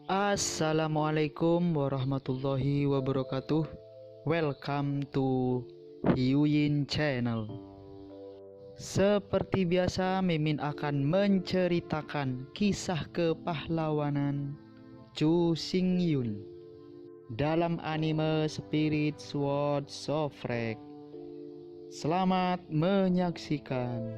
Assalamualaikum warahmatullahi wabarakatuh. Welcome to Hyuyin Channel. Seperti biasa, Mimin akan menceritakan kisah kepahlawanan Chu Xingyun dalam anime Spirit Sword Sofrek. Selamat menyaksikan.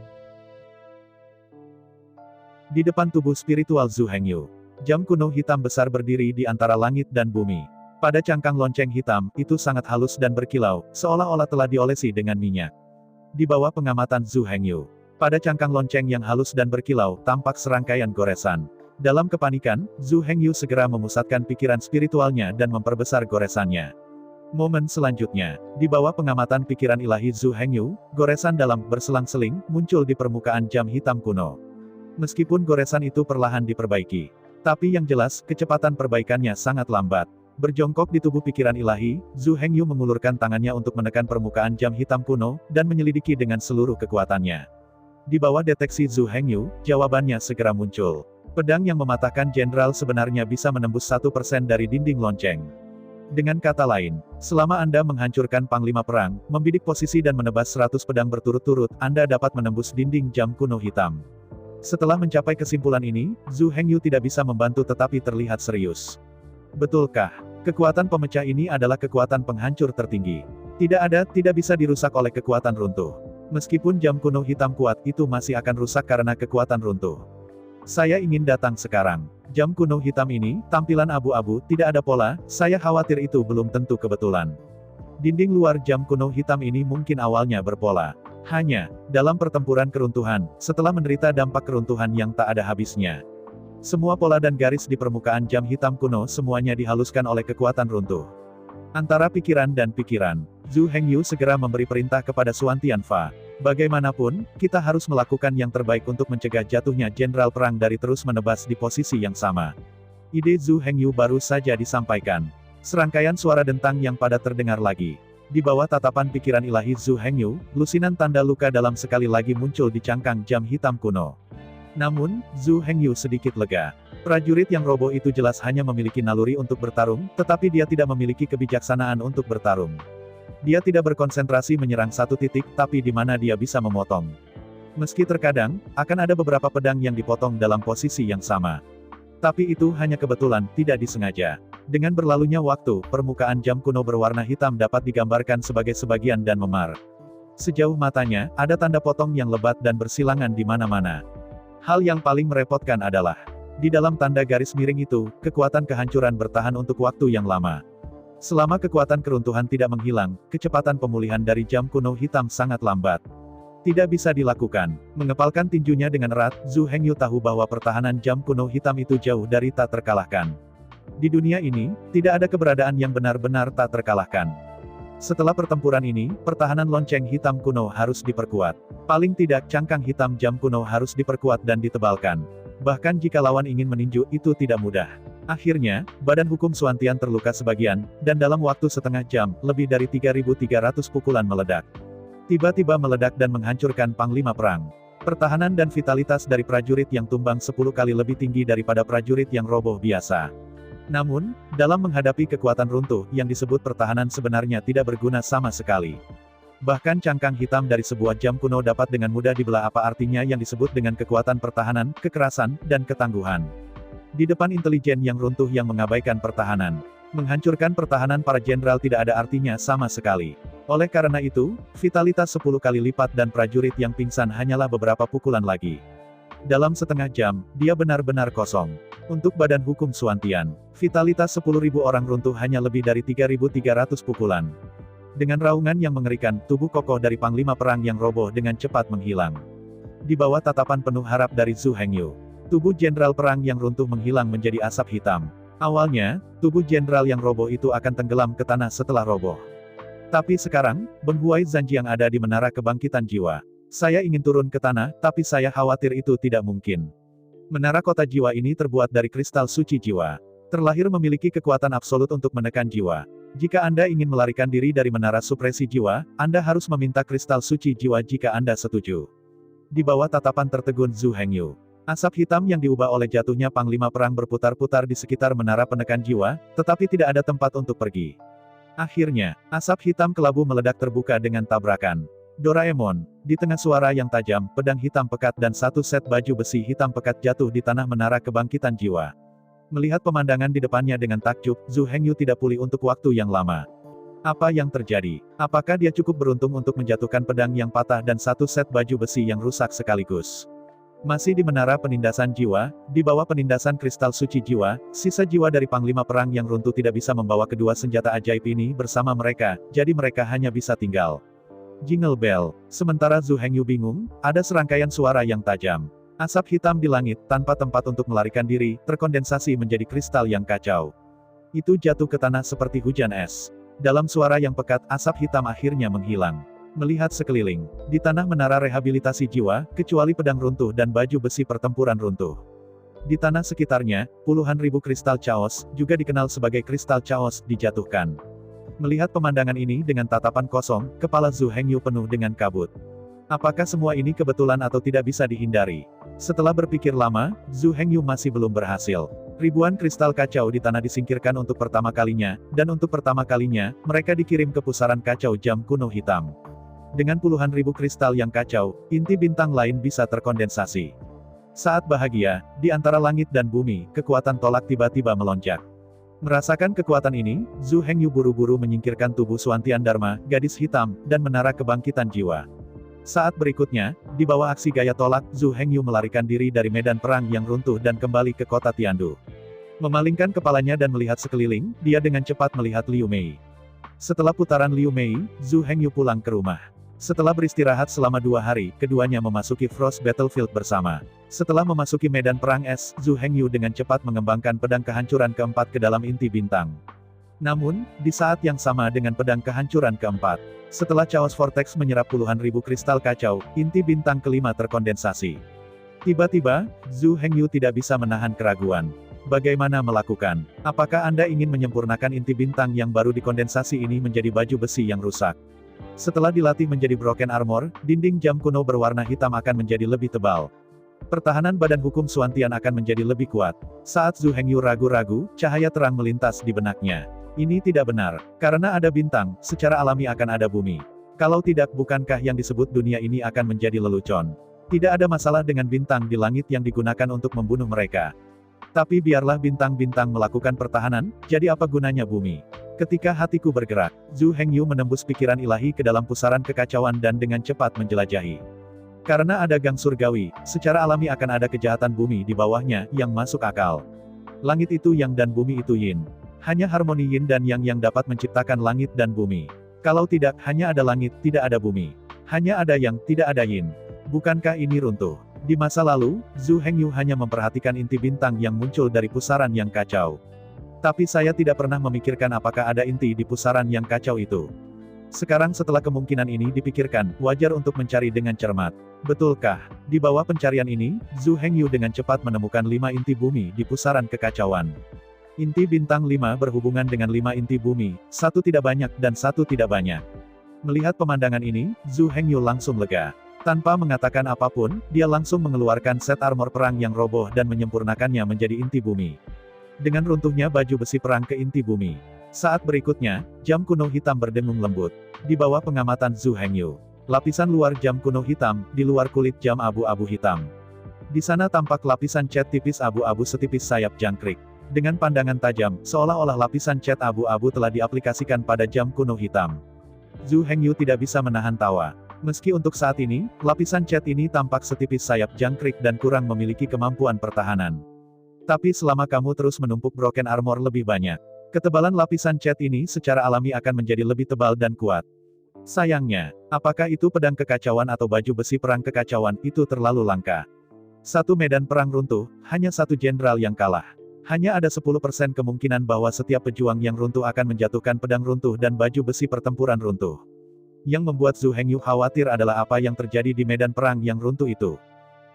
Di depan tubuh spiritual Zhu Hengyu, jam kuno hitam besar berdiri di antara langit dan bumi. Pada cangkang lonceng hitam, itu sangat halus dan berkilau, seolah-olah telah diolesi dengan minyak. Di bawah pengamatan Zhu Hengyu, pada cangkang lonceng yang halus dan berkilau, tampak serangkaian goresan. Dalam kepanikan, Zhu Hengyu segera memusatkan pikiran spiritualnya dan memperbesar goresannya. Momen selanjutnya, di bawah pengamatan pikiran ilahi Zhu Hengyu, goresan dalam berselang-seling muncul di permukaan jam hitam kuno. Meskipun goresan itu perlahan diperbaiki, tapi yang jelas, kecepatan perbaikannya sangat lambat. Berjongkok di tubuh pikiran ilahi, Zhu Hengyu mengulurkan tangannya untuk menekan permukaan jam hitam kuno, dan menyelidiki dengan seluruh kekuatannya. Di bawah deteksi Zhu Hengyu, jawabannya segera muncul. Pedang yang mematahkan jenderal sebenarnya bisa menembus 1% dari dinding lonceng. Dengan kata lain, selama Anda menghancurkan Panglima Perang, membidik posisi dan menebas 100 pedang berturut-turut, Anda dapat menembus dinding jam kuno hitam. Setelah mencapai kesimpulan ini, Zhu Hengyu tidak bisa membantu tetapi terlihat serius. Betulkah? Kekuatan pemecah ini adalah kekuatan penghancur tertinggi. Tidak bisa dirusak oleh kekuatan runtuh. Meskipun jam kuno hitam kuat, itu masih akan rusak karena kekuatan runtuh. Saya ingin datang sekarang. Jam kuno hitam ini, tampilan abu-abu, tidak ada pola, saya khawatir itu belum tentu kebetulan. Dinding luar jam kuno hitam ini mungkin awalnya berpola. Hanya, dalam pertempuran keruntuhan, setelah menderita dampak keruntuhan yang tak ada habisnya. Semua pola dan garis di permukaan jam hitam kuno semuanya dihaluskan oleh kekuatan runtuh. Antara pikiran dan pikiran, Zhu Hengyu segera memberi perintah kepada Suan Tianfa. Bagaimanapun, kita harus melakukan yang terbaik untuk mencegah jatuhnya jenderal perang dari terus menebas di posisi yang sama. Ide Zhu Hengyu baru saja disampaikan. Serangkaian suara dentang yang padat terdengar lagi. Di bawah tatapan pikiran ilahi Zhu Hengyu, lusinan tanda luka dalam sekali lagi muncul di cangkang jam hitam kuno. Namun, Zhu Hengyu sedikit lega. Prajurit yang roboh itu jelas hanya memiliki naluri untuk bertarung, tetapi dia tidak memiliki kebijaksanaan untuk bertarung. Dia tidak berkonsentrasi menyerang satu titik, tapi di mana dia bisa memotong. Meski terkadang, akan ada beberapa pedang yang dipotong dalam posisi yang sama. Tapi itu hanya kebetulan, tidak disengaja. Dengan berlalunya waktu, permukaan jam kuno berwarna hitam dapat digambarkan sebagai sebagian dan memar. Sejauh matanya, ada tanda potong yang lebat dan bersilangan di mana-mana. Hal yang paling merepotkan adalah, di dalam tanda garis miring itu, kekuatan kehancuran bertahan untuk waktu yang lama. Selama kekuatan keruntuhan tidak menghilang, kecepatan pemulihan dari jam kuno hitam sangat lambat. Tidak bisa dilakukan. Mengepalkan tinjunya dengan erat, Zhu Hengyu tahu bahwa pertahanan jam kuno hitam itu jauh dari tak terkalahkan. Di dunia ini, tidak ada keberadaan yang benar-benar tak terkalahkan. Setelah pertempuran ini, pertahanan lonceng hitam kuno harus diperkuat. Paling tidak, cangkang hitam jam kuno harus diperkuat dan ditebalkan. Bahkan jika lawan ingin meninju, itu tidak mudah. Akhirnya, badan hukum Suantian terluka sebagian, dan dalam waktu setengah jam, lebih dari 3.300 pukulan meledak. Tiba-tiba meledak dan menghancurkan Panglima Perang. Pertahanan dan vitalitas dari prajurit yang tumbang 10 kali lebih tinggi daripada prajurit yang roboh biasa. Namun, dalam menghadapi kekuatan runtuh, yang disebut pertahanan sebenarnya tidak berguna sama sekali. Bahkan cangkang hitam dari sebuah jam kuno dapat dengan mudah dibelah, apa artinya yang disebut dengan kekuatan pertahanan, kekerasan, dan ketangguhan. Di depan intelijen yang runtuh yang mengabaikan pertahanan. Menghancurkan pertahanan para jenderal tidak ada artinya sama sekali. Oleh karena itu, vitalitas 10 kali lipat dan prajurit yang pingsan hanyalah beberapa pukulan lagi. Dalam setengah jam, dia benar-benar kosong. Untuk badan hukum Suantian, vitalitas 10.000 orang runtuh hanya lebih dari 3.300 pukulan. Dengan raungan yang mengerikan, tubuh kokoh dari Panglima Perang yang roboh dengan cepat menghilang. Di bawah tatapan penuh harap dari Zhu Hengyu, tubuh jenderal perang yang runtuh menghilang menjadi asap hitam. Awalnya, tubuh jenderal yang roboh itu akan tenggelam ke tanah setelah roboh. Tapi sekarang, Beng Huai Zanji yang ada di Menara Kebangkitan Jiwa. Saya ingin turun ke tanah, tapi saya khawatir itu tidak mungkin. Menara kota jiwa ini terbuat dari kristal suci jiwa. Terlahir memiliki kekuatan absolut untuk menekan jiwa. Jika Anda ingin melarikan diri dari menara supresi jiwa, Anda harus meminta kristal suci jiwa jika Anda setuju. Di bawah tatapan tertegun Zhu Hengyu, Asap hitam yang diubah oleh jatuhnya panglima perang berputar-putar di sekitar menara penekan jiwa, tetapi tidak ada tempat untuk pergi. Akhirnya, asap hitam kelabu meledak terbuka dengan tabrakan. Doraemon, di tengah suara yang tajam, pedang hitam pekat dan satu set baju besi hitam pekat jatuh di tanah menara kebangkitan jiwa. Melihat pemandangan di depannya dengan takjub, Zhu Hengyu tidak pulih untuk waktu yang lama. Apa yang terjadi? Apakah dia cukup beruntung untuk menjatuhkan pedang yang patah dan satu set baju besi yang rusak sekaligus? Masih di menara penindasan jiwa, di bawah penindasan kristal suci jiwa, sisa jiwa dari panglima perang yang runtuh tidak bisa membawa kedua senjata ajaib ini bersama mereka, jadi mereka hanya bisa tinggal. Jingle bell. Sementara Zhu Hengyu bingung, ada serangkaian suara yang tajam. Asap hitam di langit, tanpa tempat untuk melarikan diri, terkondensasi menjadi kristal yang kacau. Itu jatuh ke tanah seperti hujan es. Dalam suara yang pekat, asap hitam akhirnya menghilang. Melihat sekeliling, di tanah menara rehabilitasi jiwa, kecuali pedang runtuh dan baju besi pertempuran runtuh. Di tanah sekitarnya, puluhan ribu kristal chaos, juga dikenal sebagai kristal chaos, dijatuhkan. Melihat pemandangan ini dengan tatapan kosong, kepala Zhu Hengyu penuh dengan kabut. Apakah semua ini kebetulan atau tidak bisa dihindari? Setelah berpikir lama, Zhu Hengyu masih belum berhasil. Ribuan kristal kacau di tanah disingkirkan untuk pertama kalinya, dan untuk pertama kalinya, mereka dikirim ke pusaran kacau jam kuno hitam. Dengan puluhan ribu kristal yang kacau, inti bintang lain bisa terkondensasi. Saat bahagia, di antara langit dan bumi, kekuatan tolak tiba-tiba melonjak. Merasakan kekuatan ini, Zhu Hengyu buru-buru menyingkirkan tubuh Suantian Dharma, gadis hitam, dan menara kebangkitan jiwa. Saat berikutnya, di bawah aksi gaya tolak, Zhu Hengyu melarikan diri dari medan perang yang runtuh dan kembali ke kota Tiandu. Memalingkan kepalanya dan melihat sekeliling, dia dengan cepat melihat Liu Mei. Setelah putaran Liu Mei, Zhu Hengyu pulang ke rumah. Setelah beristirahat selama 2 hari, keduanya memasuki Frost Battlefield bersama. Setelah memasuki medan perang es, Zhu Hengyu dengan cepat mengembangkan pedang kehancuran keempat ke dalam inti bintang. Namun, di saat yang sama dengan pedang kehancuran keempat, setelah Chaos Vortex menyerap puluhan ribu kristal kacau, inti bintang kelima terkondensasi. Tiba-tiba, Zhu Hengyu tidak bisa menahan keraguan. Bagaimana melakukan? Apakah Anda ingin menyempurnakan inti bintang yang baru dikondensasi ini menjadi baju besi yang rusak? Setelah dilatih menjadi broken armor, dinding jam kuno berwarna hitam akan menjadi lebih tebal. Pertahanan badan hukum Suantian akan menjadi lebih kuat. Saat Zhu Hengyu ragu-ragu, cahaya terang melintas di benaknya. Ini tidak benar. Karena ada bintang, secara alami akan ada bumi. Kalau tidak, bukankah yang disebut dunia ini akan menjadi lelucon? Tidak ada masalah dengan bintang di langit yang digunakan untuk membunuh mereka. Tapi biarlah bintang-bintang melakukan pertahanan, jadi apa gunanya bumi? Ketika hatiku bergerak, Zhu Hengyu menembus pikiran ilahi ke dalam pusaran kekacauan dan dengan cepat menjelajahi. Karena ada gang surgawi, secara alami akan ada kejahatan bumi di bawahnya, yang masuk akal. Langit itu yang dan bumi itu yin. Hanya harmoni yin dan yang dapat menciptakan langit dan bumi. Kalau tidak, hanya ada langit, tidak ada bumi. Hanya ada yang, tidak ada yin. Bukankah ini runtuh? Di masa lalu, Zhu Hengyu hanya memperhatikan inti bintang yang muncul dari pusaran yang kacau. Tapi saya tidak pernah memikirkan apakah ada inti di pusaran yang kacau itu. Sekarang setelah kemungkinan ini dipikirkan, wajar untuk mencari dengan cermat. Betulkah? Di bawah pencarian ini, Zhu Hengyu dengan cepat menemukan 5 inti bumi di pusaran kekacauan. Inti bintang 5 berhubungan dengan 5 inti bumi, 1 tidak banyak dan 1 tidak banyak. Melihat pemandangan ini, Zhu Hengyu langsung lega. Tanpa mengatakan apapun, dia langsung mengeluarkan set armor perang yang roboh dan menyempurnakannya menjadi inti bumi. Dengan runtuhnya baju besi perang ke inti bumi. Saat berikutnya, jam kuno hitam berdengung lembut. Di bawah pengamatan Zhu Hengyu. Lapisan luar jam kuno hitam, di luar kulit jam abu-abu hitam. Di sana tampak lapisan cat tipis abu-abu setipis sayap jangkrik. Dengan pandangan tajam, seolah-olah lapisan cat abu-abu telah diaplikasikan pada jam kuno hitam. Zhu Hengyu tidak bisa menahan tawa. Meski untuk saat ini, lapisan cat ini tampak setipis sayap jangkrik dan kurang memiliki kemampuan pertahanan. Tapi selama kamu terus menumpuk broken armor lebih banyak, ketebalan lapisan cat ini secara alami akan menjadi lebih tebal dan kuat. Sayangnya, apakah itu pedang kekacauan atau baju besi perang kekacauan, itu terlalu langka. Satu medan perang runtuh, hanya satu jenderal yang kalah. Hanya ada 10% kemungkinan bahwa setiap pejuang yang runtuh akan menjatuhkan pedang runtuh dan baju besi pertempuran runtuh. Yang membuat Zhu Hengyu khawatir adalah apa yang terjadi di medan perang yang runtuh itu.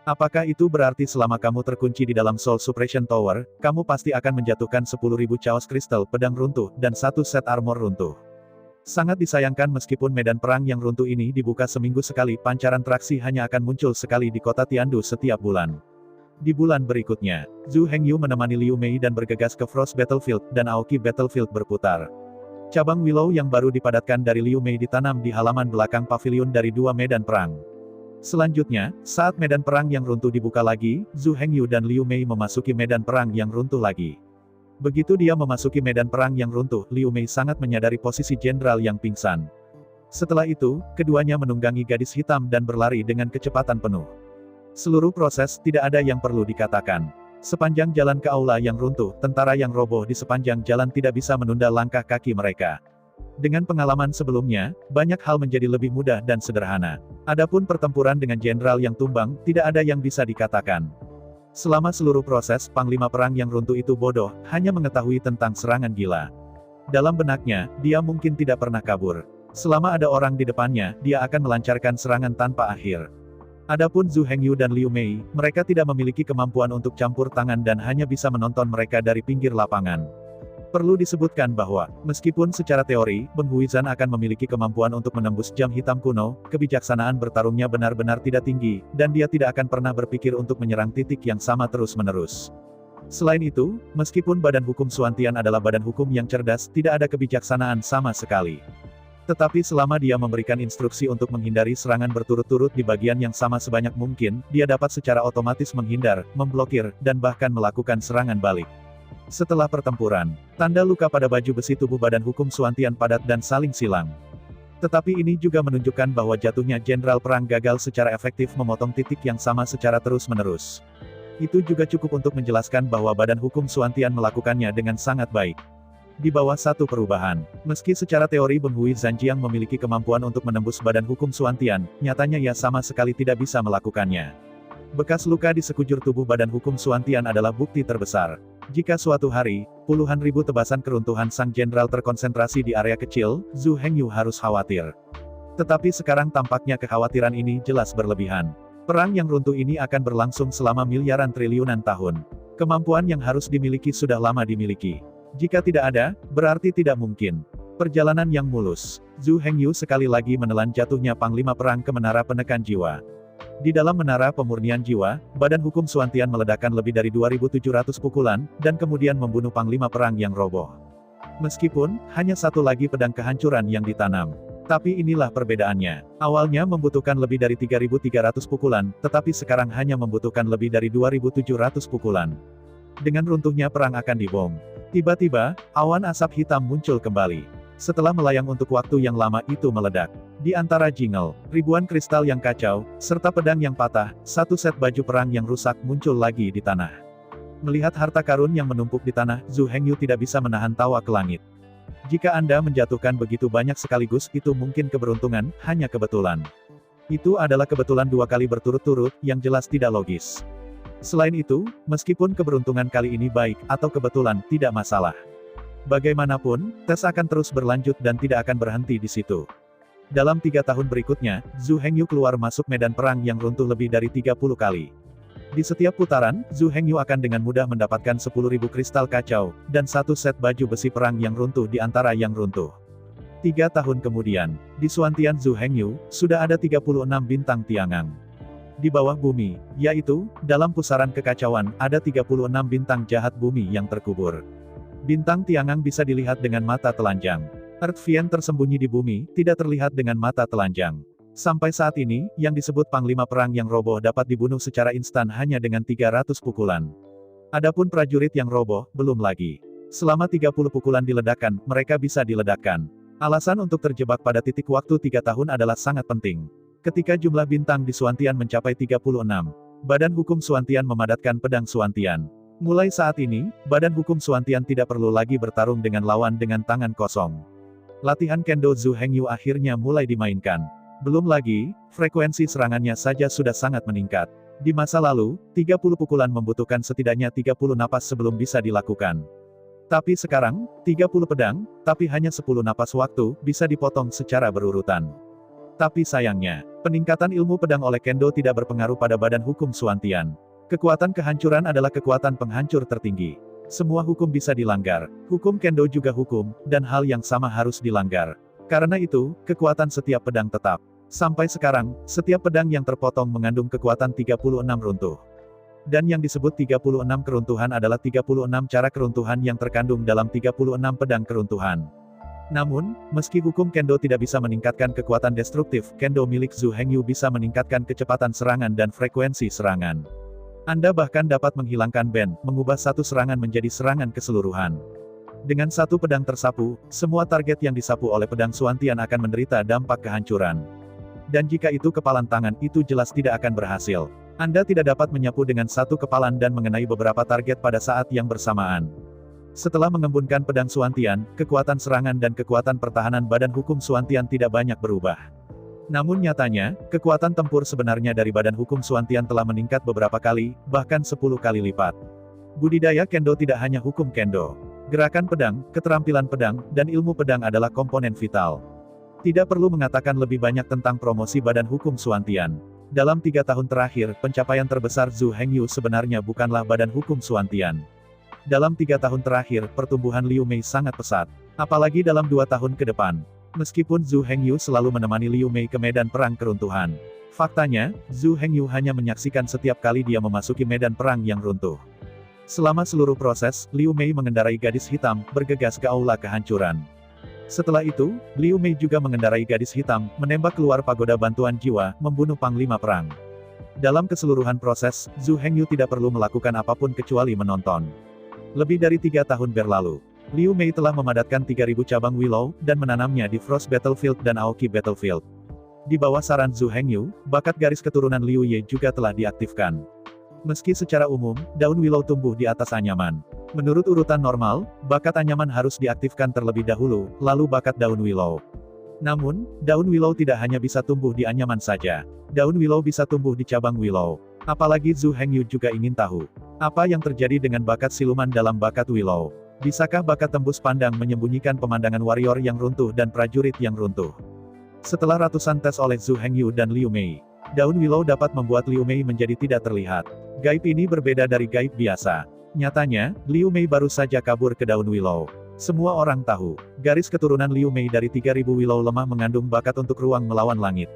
Apakah itu berarti selama kamu terkunci di dalam Soul Suppression Tower, kamu pasti akan menjatuhkan 10.000 Chaos Crystal pedang runtuh, dan 1 set armor runtuh? Sangat disayangkan meskipun medan perang yang runtuh ini dibuka seminggu sekali, pancaran traksi hanya akan muncul sekali di kota Tiandu setiap bulan. Di bulan berikutnya, Zhu Hengyu menemani Liu Mei dan bergegas ke Frost Battlefield, dan Aoki Battlefield berputar. Cabang Willow yang baru dipadatkan dari Liu Mei ditanam di halaman belakang pavilion dari dua medan perang. Selanjutnya, saat medan perang yang runtuh dibuka lagi, Zhu Hengyu dan Liu Mei memasuki medan perang yang runtuh lagi. Begitu dia memasuki medan perang yang runtuh, Liu Mei sangat menyadari posisi jenderal yang pingsan. Setelah itu, keduanya menunggangi gadis hitam dan berlari dengan kecepatan penuh. Seluruh proses tidak ada yang perlu dikatakan. Sepanjang jalan ke aula yang runtuh, tentara yang roboh di sepanjang jalan tidak bisa menunda langkah kaki mereka. Dengan pengalaman sebelumnya, banyak hal menjadi lebih mudah dan sederhana. Adapun pertempuran dengan jenderal yang tumbang, tidak ada yang bisa dikatakan. Selama seluruh proses, panglima perang yang runtuh itu bodoh, hanya mengetahui tentang serangan gila. Dalam benaknya, dia mungkin tidak pernah kabur. Selama ada orang di depannya, dia akan melancarkan serangan tanpa akhir. Adapun Zhu Hengyu dan Liu Mei, mereka tidak memiliki kemampuan untuk campur tangan dan hanya bisa menonton mereka dari pinggir lapangan. Perlu disebutkan bahwa, meskipun secara teori, Beng Huizan akan memiliki kemampuan untuk menembus jam hitam kuno, kebijaksanaan bertarungnya benar-benar tidak tinggi, dan dia tidak akan pernah berpikir untuk menyerang titik yang sama terus-menerus. Selain itu, meskipun badan hukum Suantian adalah badan hukum yang cerdas, tidak ada kebijaksanaan sama sekali. Tetapi selama dia memberikan instruksi untuk menghindari serangan berturut-turut di bagian yang sama sebanyak mungkin, dia dapat secara otomatis menghindar, memblokir, dan bahkan melakukan serangan balik. Setelah pertempuran, tanda luka pada baju besi tubuh badan hukum Suantian padat dan saling silang. Tetapi ini juga menunjukkan bahwa jatuhnya jenderal perang gagal secara efektif memotong titik yang sama secara terus-menerus. Itu juga cukup untuk menjelaskan bahwa badan hukum Suantian melakukannya dengan sangat baik. Di bawah satu perubahan, meski secara teori Beng Hui Zhanjiang memiliki kemampuan untuk menembus badan hukum Suantian, nyatanya ia sama sekali tidak bisa melakukannya. Bekas luka di sekujur tubuh badan hukum Suantian adalah bukti terbesar. Jika suatu hari, puluhan ribu tebasan keruntuhan sang jenderal terkonsentrasi di area kecil, Zhu Hengyu harus khawatir. Tetapi sekarang tampaknya kekhawatiran ini jelas berlebihan. Perang yang runtuh ini akan berlangsung selama miliaran triliunan tahun. Kemampuan yang harus dimiliki sudah lama dimiliki. Jika tidak ada, berarti tidak mungkin. Perjalanan yang mulus. Zhu Hengyu sekali lagi menelan jatuhnya panglima perang ke menara penekan jiwa. Di dalam menara pemurnian jiwa, badan hukum Suantian meledakkan lebih dari 2.700 pukulan, dan kemudian membunuh panglima perang yang roboh. Meskipun, hanya satu lagi pedang kehancuran yang ditanam. Tapi inilah perbedaannya. Awalnya membutuhkan lebih dari 3.300 pukulan, tetapi sekarang hanya membutuhkan lebih dari 2.700 pukulan. Dengan runtuhnya perang akan dibom. Tiba-tiba, awan asap hitam muncul kembali. Setelah melayang untuk waktu yang lama itu meledak. Di antara jingle, ribuan kristal yang kacau, serta pedang yang patah, satu set baju perang yang rusak muncul lagi di tanah. Melihat harta karun yang menumpuk di tanah, Zhu Hengyu tidak bisa menahan tawa ke langit. Jika Anda menjatuhkan begitu banyak sekaligus, itu mungkin keberuntungan, hanya kebetulan. Itu adalah kebetulan dua kali berturut-turut, yang jelas tidak logis. Selain itu, meskipun keberuntungan kali ini baik, atau kebetulan, tidak masalah. Bagaimanapun, tes akan terus berlanjut dan tidak akan berhenti di situ. Dalam 3 tahun berikutnya, Zhu Hengyu keluar masuk medan perang yang runtuh lebih dari 30 kali. Di setiap putaran, Zhu Hengyu akan dengan mudah mendapatkan 10.000 kristal kacau, dan satu set baju besi perang yang runtuh di antara yang runtuh. 3 tahun kemudian, di Suantian Zhu Hengyu, sudah ada 36 bintang tiangang. Di bawah bumi, yaitu, dalam pusaran kekacauan, ada 36 bintang jahat bumi yang terkubur. Bintang tiangang bisa dilihat dengan mata telanjang. Earth Fiend tersembunyi di bumi, tidak terlihat dengan mata telanjang. Sampai saat ini, yang disebut panglima perang yang roboh dapat dibunuh secara instan hanya dengan 300 pukulan. Adapun prajurit yang roboh, belum lagi. Selama 30 pukulan diledakkan, mereka bisa diledakkan. Alasan untuk terjebak pada titik waktu 3 tahun adalah sangat penting. Ketika jumlah bintang di Suantian mencapai 36, Badan Hukum Suantian memadatkan pedang Suantian. Mulai saat ini, Badan Hukum Suantian tidak perlu lagi bertarung dengan lawan dengan tangan kosong. Latihan Kendo Zhu Hengyu akhirnya mulai dimainkan. Belum lagi, frekuensi serangannya saja sudah sangat meningkat. Di masa lalu, 30 pukulan membutuhkan setidaknya 30 napas sebelum bisa dilakukan. Tapi sekarang, 30 pedang, tapi hanya 10 napas waktu, bisa dipotong secara berurutan. Tapi sayangnya, peningkatan ilmu pedang oleh Kendo tidak berpengaruh pada Badan Hukum Suantian. Kekuatan kehancuran adalah kekuatan penghancur tertinggi. Semua hukum bisa dilanggar, hukum Kendo juga hukum, dan hal yang sama harus dilanggar. Karena itu, kekuatan setiap pedang tetap. Sampai sekarang, setiap pedang yang terpotong mengandung kekuatan 36 runtuh. Dan yang disebut 36 keruntuhan adalah 36 cara keruntuhan yang terkandung dalam 36 pedang keruntuhan. Namun, meski hukum Kendo tidak bisa meningkatkan kekuatan destruktif, Kendo milik Zhu Hengyu bisa meningkatkan kecepatan serangan dan frekuensi serangan. Anda bahkan dapat menghilangkan band, mengubah satu serangan menjadi serangan keseluruhan. Dengan satu pedang tersapu, semua target yang disapu oleh pedang Xuantian akan menderita dampak kehancuran. Dan jika itu kepalan tangan, itu jelas tidak akan berhasil. Anda tidak dapat menyapu dengan satu kepalan dan mengenai beberapa target pada saat yang bersamaan. Setelah mengembunkan pedang Xuantian, kekuatan serangan dan kekuatan pertahanan badan hukum Xuantian tidak banyak berubah. Namun nyatanya, kekuatan tempur sebenarnya dari badan hukum Xuantian telah meningkat beberapa kali, bahkan 10 kali lipat. Budidaya Kendo tidak hanya hukum Kendo. Gerakan pedang, keterampilan pedang, dan ilmu pedang adalah komponen vital. Tidak perlu mengatakan lebih banyak tentang promosi badan hukum Xuantian. Dalam 3 tahun terakhir, pencapaian terbesar Zhu Hengyu sebenarnya bukanlah badan hukum Xuantian. Dalam 3 tahun terakhir, pertumbuhan Liu Mei sangat pesat. Apalagi dalam 2 tahun ke depan. Meskipun Zhu Hengyu selalu menemani Liu Mei ke medan perang keruntuhan. Faktanya, Zhu Hengyu hanya menyaksikan setiap kali dia memasuki medan perang yang runtuh. Selama seluruh proses, Liu Mei mengendarai gadis hitam, bergegas ke aula kehancuran. Setelah itu, Liu Mei juga mengendarai gadis hitam, menembak keluar pagoda bantuan jiwa, membunuh panglima perang. Dalam keseluruhan proses, Zhu Hengyu tidak perlu melakukan apapun kecuali menonton. Lebih dari 3 tahun berlalu, Liu Mei telah memadatkan 3.000 cabang Willow, dan menanamnya di Frost Battlefield dan Aoki Battlefield. Di bawah saran Zhu Hengyu, bakat garis keturunan Liu Ye juga telah diaktifkan. Meski secara umum, daun Willow tumbuh di atas anyaman. Menurut urutan normal, bakat anyaman harus diaktifkan terlebih dahulu, lalu bakat daun Willow. Namun, daun Willow tidak hanya bisa tumbuh di anyaman saja. Daun Willow bisa tumbuh di cabang Willow. Apalagi Zhu Hengyu juga ingin tahu, apa yang terjadi dengan bakat siluman dalam bakat Willow. Bisakah bakat tembus pandang menyembunyikan pemandangan warrior yang runtuh dan prajurit yang runtuh? Setelah ratusan tes oleh Zhu Hengyu dan Liu Mei, daun Willow dapat membuat Liu Mei menjadi tidak terlihat. Gaib ini berbeda dari gaib biasa. Nyatanya, Liu Mei baru saja kabur ke daun Willow. Semua orang tahu, garis keturunan Liu Mei dari 3.000 Willow lemah mengandung bakat untuk ruang melawan langit.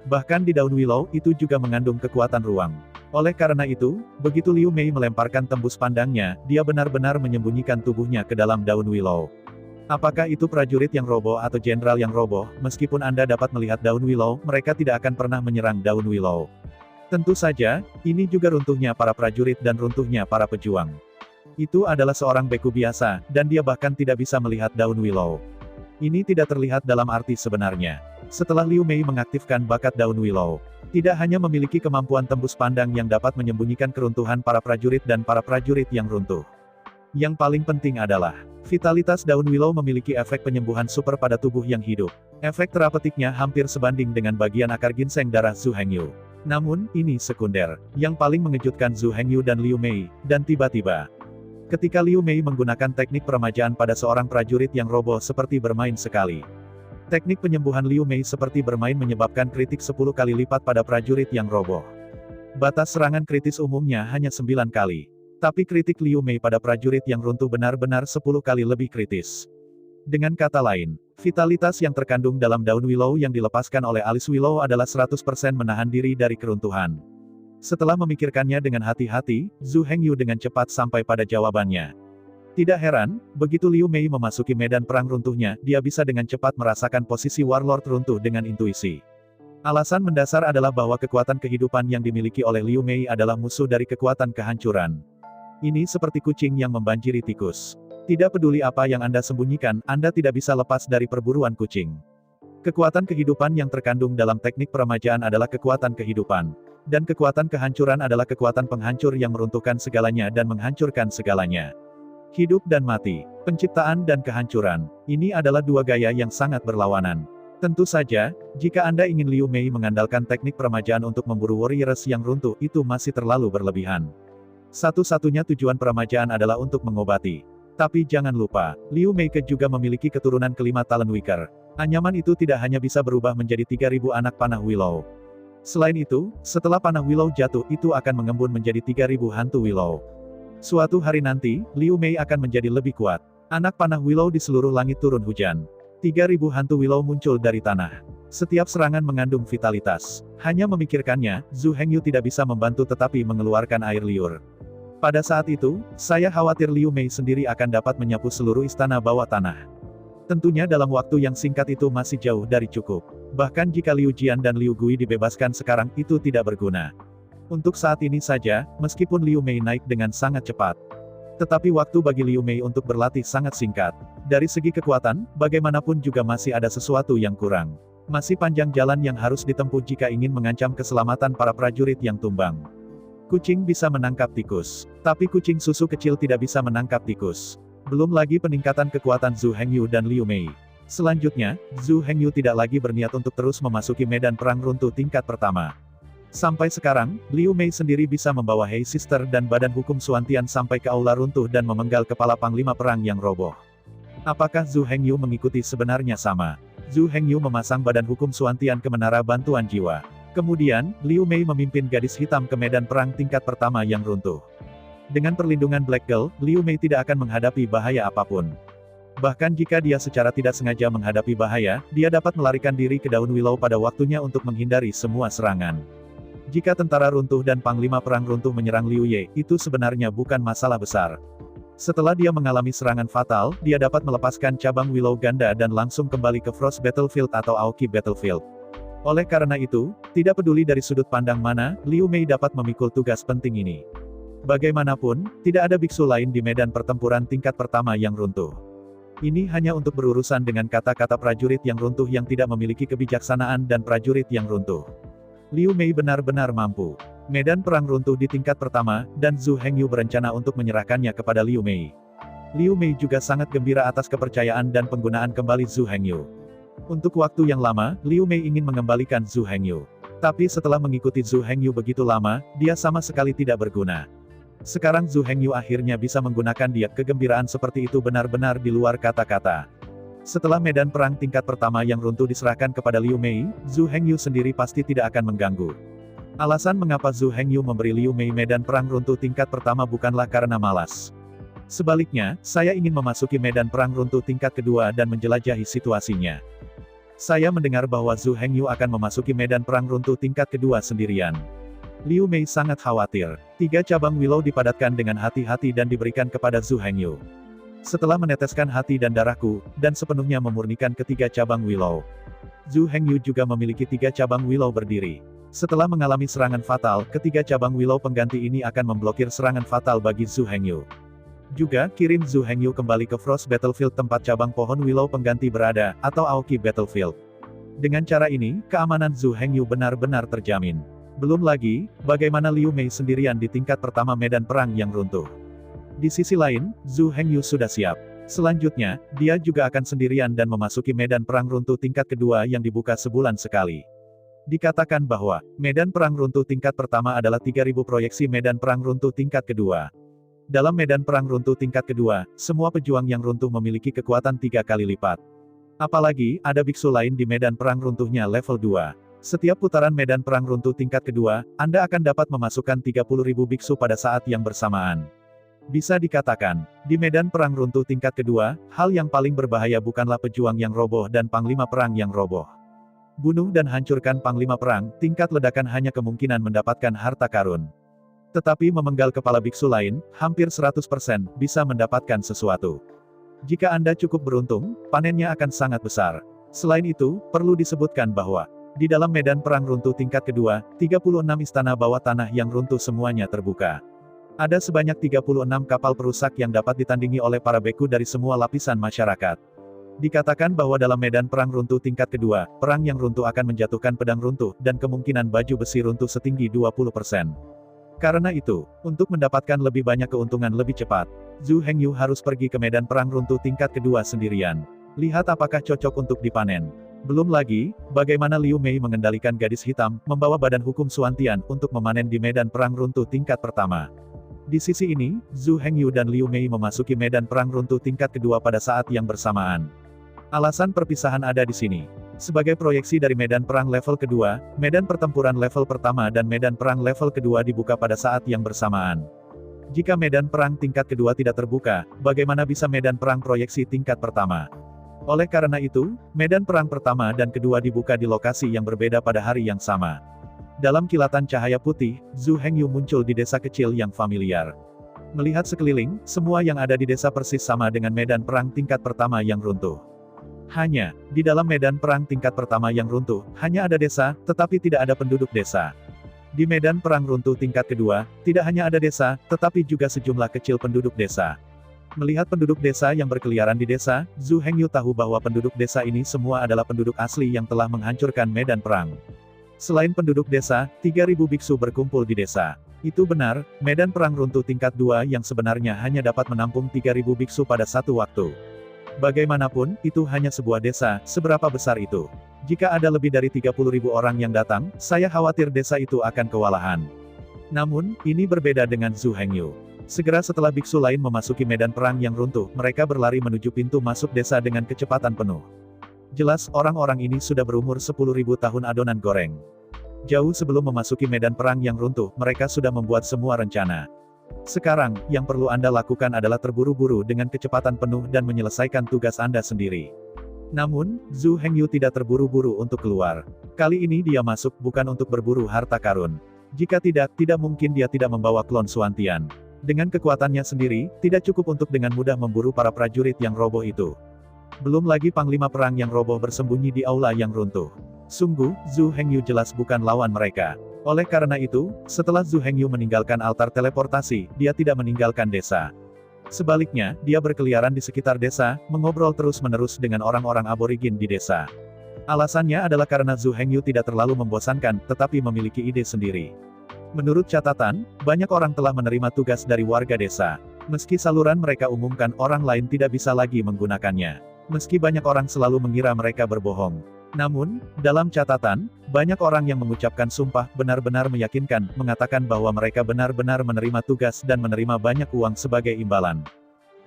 Bahkan di daun Willow, itu juga mengandung kekuatan ruang. Oleh karena itu, begitu Liu Mei melemparkan tembus pandangnya, dia benar-benar menyembunyikan tubuhnya ke dalam daun Willow. Apakah itu prajurit yang roboh atau jenderal yang roboh, meskipun Anda dapat melihat daun Willow, mereka tidak akan pernah menyerang daun Willow. Tentu saja, ini juga runtuhnya para prajurit dan runtuhnya para pejuang. Itu adalah seorang beku biasa, dan dia bahkan tidak bisa melihat daun Willow. Ini tidak terlihat dalam arti sebenarnya. Setelah Liu Mei mengaktifkan bakat daun Willow, tidak hanya memiliki kemampuan tembus pandang yang dapat menyembunyikan keruntuhan para prajurit dan para prajurit yang runtuh. Yang paling penting adalah, vitalitas daun Willow memiliki efek penyembuhan super pada tubuh yang hidup. Efek terapetiknya hampir sebanding dengan bagian akar ginseng darah Zhu Hengyu. Namun, ini sekunder. Yang paling mengejutkan Zhu Hengyu dan Liu Mei, dan tiba-tiba, ketika Liu Mei menggunakan teknik peremajaan pada seorang prajurit yang roboh seperti bermain sekali. Teknik penyembuhan Liu Mei seperti bermain menyebabkan kritik 10 kali lipat pada prajurit yang roboh. Batas serangan kritis umumnya hanya 9 kali. Tapi kritik Liu Mei pada prajurit yang runtuh benar-benar 10 kali lebih kritis. Dengan kata lain, vitalitas yang terkandung dalam daun Willow yang dilepaskan oleh alis Willow adalah 100% menahan diri dari keruntuhan. Setelah memikirkannya dengan hati-hati, Zhu Hengyu dengan cepat sampai pada jawabannya. Tidak heran, begitu Liu Mei memasuki medan perang runtuhnya, dia bisa dengan cepat merasakan posisi Warlord runtuh dengan intuisi. Alasan mendasar adalah bahwa kekuatan kehidupan yang dimiliki oleh Liu Mei adalah musuh dari kekuatan kehancuran. Ini seperti kucing yang membanjiri tikus. Tidak peduli apa yang Anda sembunyikan, Anda tidak bisa lepas dari perburuan kucing. Kekuatan kehidupan yang terkandung dalam teknik peremajaan adalah kekuatan kehidupan. Dan kekuatan kehancuran adalah kekuatan penghancur yang meruntuhkan segalanya dan menghancurkan segalanya. Hidup dan mati, penciptaan dan kehancuran, ini adalah dua gaya yang sangat berlawanan. Tentu saja, jika Anda ingin Liu Mei mengandalkan teknik peremajaan untuk memburu warriors yang runtuh, itu masih terlalu berlebihan. Satu-satunya tujuan peremajaan adalah untuk mengobati. Tapi jangan lupa, Liu Mei juga memiliki keturunan kelima Talon Wicker. Anyaman itu tidak hanya bisa berubah menjadi 3.000 anak panah Willow. Selain itu, setelah panah Willow jatuh, itu akan mengembun menjadi 3.000 hantu Willow. Suatu hari nanti, Liu Mei akan menjadi lebih kuat. Anak panah Willow di seluruh langit turun hujan. 3.000 hantu Willow muncul dari tanah. Setiap serangan mengandung vitalitas. Hanya memikirkannya, Zhu Hengyu tidak bisa membantu tetapi mengeluarkan air liur. Pada saat itu, saya khawatir Liu Mei sendiri akan dapat menyapu seluruh istana bawah tanah. Tentunya dalam waktu yang singkat itu masih jauh dari cukup. Bahkan jika Liu Jian dan Liu Gui dibebaskan sekarang itu tidak berguna. Untuk saat ini saja, meskipun Liu Mei naik dengan sangat cepat. Tetapi waktu bagi Liu Mei untuk berlatih sangat singkat. Dari segi kekuatan, bagaimanapun juga masih ada sesuatu yang kurang. Masih panjang jalan yang harus ditempuh jika ingin mengancam keselamatan para prajurit yang tumbang. Kucing bisa menangkap tikus, tapi kucing susu kecil tidak bisa menangkap tikus. Belum lagi peningkatan kekuatan Zhu Hengyu dan Liu Mei. Selanjutnya, Zhu Hengyu tidak lagi berniat untuk terus memasuki medan perang runtuh tingkat pertama. Sampai sekarang, Liu Mei sendiri bisa membawa Hei Sister dan Badan Hukum Suantian sampai ke aula runtuh dan memenggal kepala Panglima Perang yang roboh. Apakah Zhu Hengyu mengikuti sebenarnya sama? Zhu Hengyu memasang Badan Hukum Suantian ke Menara Bantuan Jiwa. Kemudian, Liu Mei memimpin gadis hitam ke medan perang tingkat pertama yang runtuh. Dengan perlindungan Black Girl, Liu Mei tidak akan menghadapi bahaya apapun. Bahkan jika dia secara tidak sengaja menghadapi bahaya, dia dapat melarikan diri ke daun willow pada waktunya untuk menghindari semua serangan. Jika tentara runtuh dan Panglima Perang runtuh menyerang Liu Ye, itu sebenarnya bukan masalah besar. Setelah dia mengalami serangan fatal, dia dapat melepaskan cabang Willow ganda dan langsung kembali ke Frost Battlefield atau Aoki Battlefield. Oleh karena itu, tidak peduli dari sudut pandang mana, Liu Mei dapat memikul tugas penting ini. Bagaimanapun, tidak ada biksu lain di medan pertempuran tingkat pertama yang runtuh. Ini hanya untuk berurusan dengan kata-kata prajurit yang runtuh yang tidak memiliki kebijaksanaan dan prajurit yang runtuh. Liu Mei benar-benar mampu. Medan perang runtuh di tingkat pertama, dan Zhu Hengyu berencana untuk menyerahkannya kepada Liu Mei. Liu Mei juga sangat gembira atas kepercayaan dan penggunaan kembali Zhu Hengyu. Untuk waktu yang lama, Liu Mei ingin mengembalikan Zhu Hengyu. Tapi setelah mengikuti Zhu Hengyu begitu lama, dia sama sekali tidak berguna. Sekarang Zhu Hengyu akhirnya bisa menggunakan dia. Kegembiraan seperti itu benar-benar di luar kata-kata. Setelah medan perang tingkat pertama yang runtuh diserahkan kepada Liu Mei, Zhu Hengyu sendiri pasti tidak akan mengganggu. Alasan mengapa Zhu Hengyu memberi Liu Mei medan perang runtuh tingkat pertama bukanlah karena malas. Sebaliknya, saya ingin memasuki medan perang runtuh tingkat kedua dan menjelajahi situasinya. Saya mendengar bahwa Zhu Hengyu akan memasuki medan perang runtuh tingkat kedua sendirian. Liu Mei sangat khawatir. 3 cabang willow dipadatkan dengan hati-hati dan diberikan kepada Zhu Hengyu. Setelah meneteskan hati dan darahku, dan sepenuhnya memurnikan ketiga cabang willow. Zhu Hengyu juga memiliki 3 cabang willow berdiri. Setelah mengalami serangan fatal, ketiga cabang willow pengganti ini akan memblokir serangan fatal bagi Zhu Hengyu. Juga, kirim Zhu Hengyu kembali ke Frost Battlefield tempat cabang pohon willow pengganti berada, atau Aoki Battlefield. Dengan cara ini, keamanan Zhu Hengyu benar-benar terjamin. Belum lagi, bagaimana Liu Mei sendirian di tingkat pertama medan perang yang runtuh. Di sisi lain, Zhu Hengyu sudah siap. Selanjutnya, dia juga akan sendirian dan memasuki medan perang runtuh tingkat kedua yang dibuka sebulan sekali. Dikatakan bahwa, medan perang runtuh tingkat pertama adalah 3000 proyeksi medan perang runtuh tingkat kedua. Dalam medan perang runtuh tingkat kedua, semua pejuang yang runtuh memiliki kekuatan 3 kali lipat. Apalagi, ada biksu lain di medan perang runtuhnya level 2. Setiap putaran medan perang runtuh tingkat kedua, Anda akan dapat memasukkan 30.000 biksu pada saat yang bersamaan. Bisa dikatakan, di medan perang runtuh tingkat kedua, hal yang paling berbahaya bukanlah pejuang yang roboh dan Panglima Perang yang roboh. Bunuh dan hancurkan Panglima Perang, tingkat ledakan hanya kemungkinan mendapatkan harta karun. Tetapi memenggal kepala biksu lain, hampir 100% bisa mendapatkan sesuatu. Jika Anda cukup beruntung, panennya akan sangat besar. Selain itu, perlu disebutkan bahwa, di dalam medan perang runtuh tingkat kedua, 36 istana bawah tanah yang runtuh semuanya terbuka. Ada sebanyak 36 kapal perusak yang dapat ditandingi oleh para beku dari semua lapisan masyarakat. Dikatakan bahwa dalam medan perang runtuh tingkat kedua, perang yang runtuh akan menjatuhkan pedang runtuh, dan kemungkinan baju besi runtuh setinggi 20%. Karena itu, untuk mendapatkan lebih banyak keuntungan lebih cepat, Zhu Hengyu harus pergi ke medan perang runtuh tingkat kedua sendirian. Lihat apakah cocok untuk dipanen. Belum lagi, bagaimana Liu Mei mengendalikan gadis hitam, membawa Badan Hukum Suantian, untuk memanen di medan perang runtuh tingkat pertama. Di sisi ini, Zhu Hengyu dan Liu Mei memasuki medan perang runtuh tingkat kedua pada saat yang bersamaan. Alasan perpisahan ada di sini. Sebagai proyeksi dari medan perang level kedua, medan pertempuran level pertama dan medan perang level kedua dibuka pada saat yang bersamaan. Jika medan perang tingkat kedua tidak terbuka, bagaimana bisa medan perang proyeksi tingkat pertama? Oleh karena itu, medan perang pertama dan kedua dibuka di lokasi yang berbeda pada hari yang sama. Dalam kilatan cahaya putih, Zhu Hengyu muncul di desa kecil yang familiar. Melihat sekeliling, semua yang ada di desa persis sama dengan medan perang tingkat pertama yang runtuh. Hanya, di dalam medan perang tingkat pertama yang runtuh, hanya ada desa, tetapi tidak ada penduduk desa. Di medan perang runtuh tingkat kedua, tidak hanya ada desa, tetapi juga sejumlah kecil penduduk desa. Melihat penduduk desa yang berkeliaran di desa, Zhu Hengyu tahu bahwa penduduk desa ini semua adalah penduduk asli yang telah menghancurkan medan perang. Selain penduduk desa, 3.000 biksu berkumpul di desa. Itu benar, medan perang runtuh tingkat 2 yang sebenarnya hanya dapat menampung 3.000 biksu pada satu waktu. Bagaimanapun, itu hanya sebuah desa, seberapa besar itu? Jika ada lebih dari 30.000 orang yang datang, saya khawatir desa itu akan kewalahan. Namun, ini berbeda dengan Zhu Hengyu. Segera setelah biksu lain memasuki medan perang yang runtuh, mereka berlari menuju pintu masuk desa dengan kecepatan penuh. Jelas, orang-orang ini sudah berumur 10.000 tahun adonan goreng. Jauh sebelum memasuki medan perang yang runtuh, mereka sudah membuat semua rencana. Sekarang, yang perlu Anda lakukan adalah terburu-buru dengan kecepatan penuh dan menyelesaikan tugas Anda sendiri. Namun, Zhu Hengyu tidak terburu-buru untuk keluar. Kali ini dia masuk bukan untuk berburu harta karun. Jika tidak mungkin dia tidak membawa klon Xuantian. Dengan kekuatannya sendiri, tidak cukup untuk dengan mudah memburu para prajurit yang roboh itu. Belum lagi panglima perang yang roboh bersembunyi di aula yang runtuh. Sungguh, Zhu Hengyu jelas bukan lawan mereka. Oleh karena itu, setelah Zhu Hengyu meninggalkan altar teleportasi, dia tidak meninggalkan desa. Sebaliknya, dia berkeliaran di sekitar desa, mengobrol terus-menerus dengan orang-orang aborigin di desa. Alasannya adalah karena Zhu Hengyu tidak terlalu membosankan, tetapi memiliki ide sendiri. Menurut catatan, banyak orang telah menerima tugas dari warga desa. Meski saluran mereka umumkan, orang lain tidak bisa lagi menggunakannya. Meski banyak orang selalu mengira mereka berbohong. Namun, dalam catatan, banyak orang yang mengucapkan sumpah benar-benar meyakinkan, mengatakan bahwa mereka benar-benar menerima tugas dan menerima banyak uang sebagai imbalan.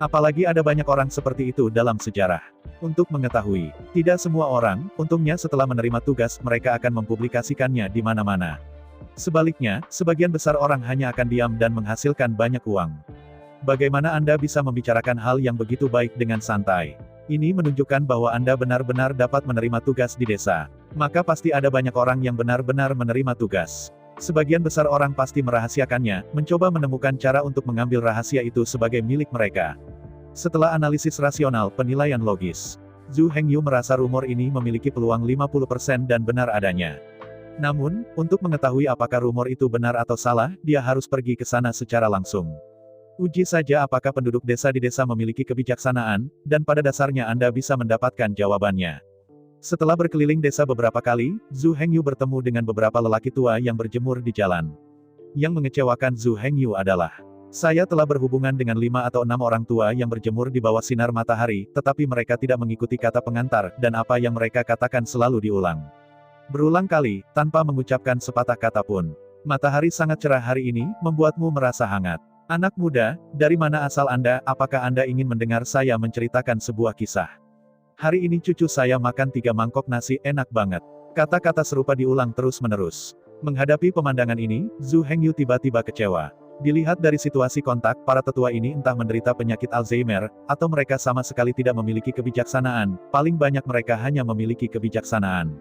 Apalagi ada banyak orang seperti itu dalam sejarah. Untuk mengetahui, tidak semua orang, untungnya setelah menerima tugas, mereka akan mempublikasikannya di mana-mana. Sebaliknya, sebagian besar orang hanya akan diam dan menghasilkan banyak uang. Bagaimana Anda bisa membicarakan hal yang begitu baik dengan santai? Ini menunjukkan bahwa Anda benar-benar dapat menerima tugas di desa. Maka pasti ada banyak orang yang benar-benar menerima tugas. Sebagian besar orang pasti merahasiakannya, mencoba menemukan cara untuk mengambil rahasia itu sebagai milik mereka. Setelah analisis rasional, penilaian logis, Zhu Hengyu merasa rumor ini memiliki peluang 50% dan benar adanya. Namun, untuk mengetahui apakah rumor itu benar atau salah, dia harus pergi ke sana secara langsung. Uji saja apakah penduduk desa di desa memiliki kebijaksanaan, dan pada dasarnya Anda bisa mendapatkan jawabannya. Setelah berkeliling desa beberapa kali, Zhu Hengyu bertemu dengan beberapa lelaki tua yang berjemur di jalan. Yang mengecewakan Zhu Hengyu adalah, saya telah berhubungan dengan 5 atau 6 orang tua yang berjemur di bawah sinar matahari, tetapi mereka tidak mengikuti kata pengantar, dan apa yang mereka katakan selalu diulang. Berulang kali, tanpa mengucapkan sepatah kata pun. Matahari sangat cerah hari ini, membuatmu merasa hangat. Anak muda, dari mana asal Anda? Apakah Anda ingin mendengar saya menceritakan sebuah kisah? Hari ini cucu saya makan 3 mangkok nasi, enak banget. Kata-kata serupa diulang terus-menerus. Menghadapi pemandangan ini, Zhu Hengyu tiba-tiba kecewa. Dilihat dari situasi kontak, para tetua ini entah menderita penyakit Alzheimer, atau mereka sama sekali tidak memiliki kebijaksanaan, paling banyak mereka hanya memiliki kebijaksanaan.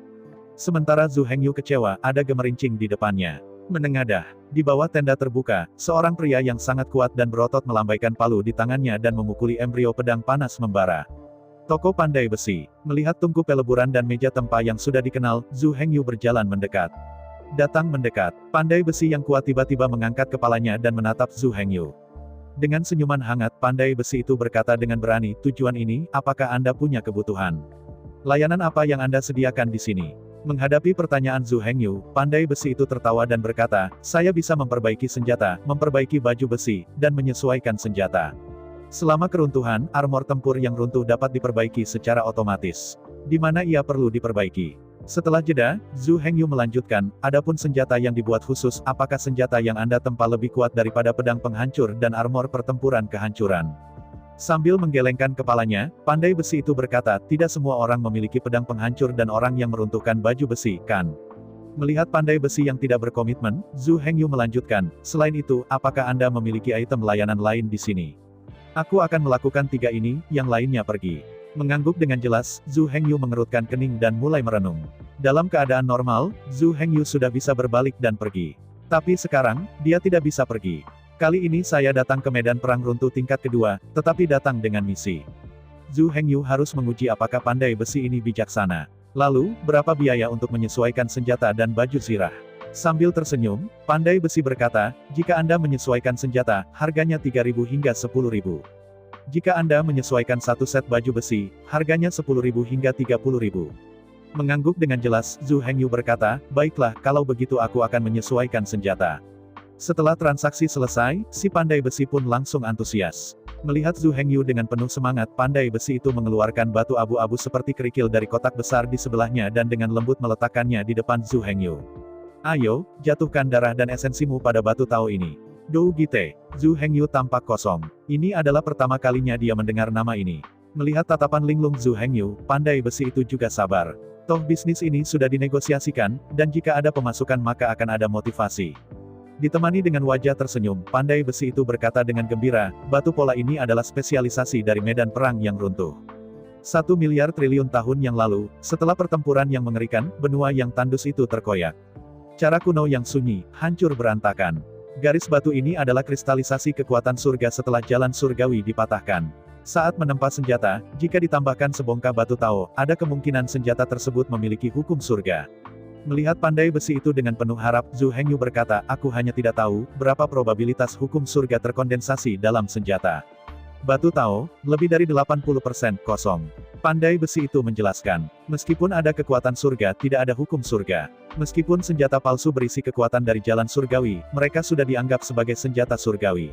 Sementara Zhu Hengyu kecewa, ada gemerincing di depannya. Menengadah. Di bawah tenda terbuka, seorang pria yang sangat kuat dan berotot melambaikan palu di tangannya dan memukuli embrio pedang panas membara. Toko pandai besi. Melihat tungku peleburan dan meja tempa yang sudah dikenal, Zhu Hengyu berjalan mendekat. Datang mendekat. Pandai besi yang kuat tiba-tiba mengangkat kepalanya dan menatap Zhu Hengyu. Dengan senyuman hangat, pandai besi itu berkata dengan berani, tujuan ini, apakah Anda punya kebutuhan? Layanan apa yang Anda sediakan di sini? Menghadapi pertanyaan Zhu Hengyu, pandai besi itu tertawa dan berkata, saya bisa memperbaiki senjata, memperbaiki baju besi, dan menyesuaikan senjata. Selama keruntuhan, armor tempur yang runtuh dapat diperbaiki secara otomatis. Di mana ia perlu diperbaiki? Setelah jeda, Zhu Hengyu melanjutkan, adapun senjata yang dibuat khusus, apakah senjata yang Anda tempa lebih kuat daripada pedang penghancur dan armor pertempuran kehancuran? Sambil menggelengkan kepalanya, pandai besi itu berkata, tidak semua orang memiliki pedang penghancur dan orang yang meruntuhkan baju besi, kan? Melihat pandai besi yang tidak berkomitmen, Zhu Hengyu melanjutkan, selain itu, apakah Anda memiliki item layanan lain di sini? Aku akan melakukan 3 ini, yang lainnya pergi. Mengangguk dengan jelas, Zhu Hengyu mengerutkan kening dan mulai merenung. Dalam keadaan normal, Zhu Hengyu sudah bisa berbalik dan pergi. Tapi sekarang, dia tidak bisa pergi. Kali ini saya datang ke medan perang runtuh tingkat kedua, tetapi datang dengan misi. Zhu Hengyu harus menguji apakah pandai besi ini bijaksana. Lalu, berapa biaya untuk menyesuaikan senjata dan baju zirah? Sambil tersenyum, pandai besi berkata, jika Anda menyesuaikan senjata, harganya 3.000 hingga 10.000. Jika Anda menyesuaikan satu set baju besi, harganya 10.000 hingga 30.000. Mengangguk dengan jelas, Zhu Hengyu berkata, baiklah, kalau begitu aku akan menyesuaikan senjata. Setelah transaksi selesai, si pandai besi pun langsung antusias. Melihat Zhu Hengyu dengan penuh semangat, pandai besi itu mengeluarkan batu abu-abu seperti kerikil dari kotak besar di sebelahnya dan dengan lembut meletakkannya di depan Zhu Hengyu. Ayo, jatuhkan darah dan esensimu pada batu Tao ini. Dou Gite. Zhu Hengyu tampak kosong. Ini adalah pertama kalinya dia mendengar nama ini. Melihat tatapan linglung Zhu Hengyu, pandai besi itu juga sabar. Toh bisnis ini sudah dinegosiasikan, dan jika ada pemasukan maka akan ada motivasi. Ditemani dengan wajah tersenyum, pandai besi itu berkata dengan gembira, batu pola ini adalah spesialisasi dari medan perang yang runtuh. 1 miliar triliun tahun yang lalu, setelah pertempuran yang mengerikan, benua yang tandus itu terkoyak. Cara kuno yang sunyi, hancur berantakan. Garis batu ini adalah kristalisasi kekuatan surga setelah jalan surgawi dipatahkan. Saat menempa senjata, jika ditambahkan sebongkah batu Tao, ada kemungkinan senjata tersebut memiliki hukum surga. Melihat pandai besi itu dengan penuh harap, Zhu Hengyu berkata, aku hanya tidak tahu, berapa probabilitas hukum surga terkondensasi dalam senjata. Batu Tao, lebih dari 80% kosong. Pandai besi itu menjelaskan, meskipun ada kekuatan surga, tidak ada hukum surga. Meskipun senjata palsu berisi kekuatan dari jalan surgawi, mereka sudah dianggap sebagai senjata surgawi.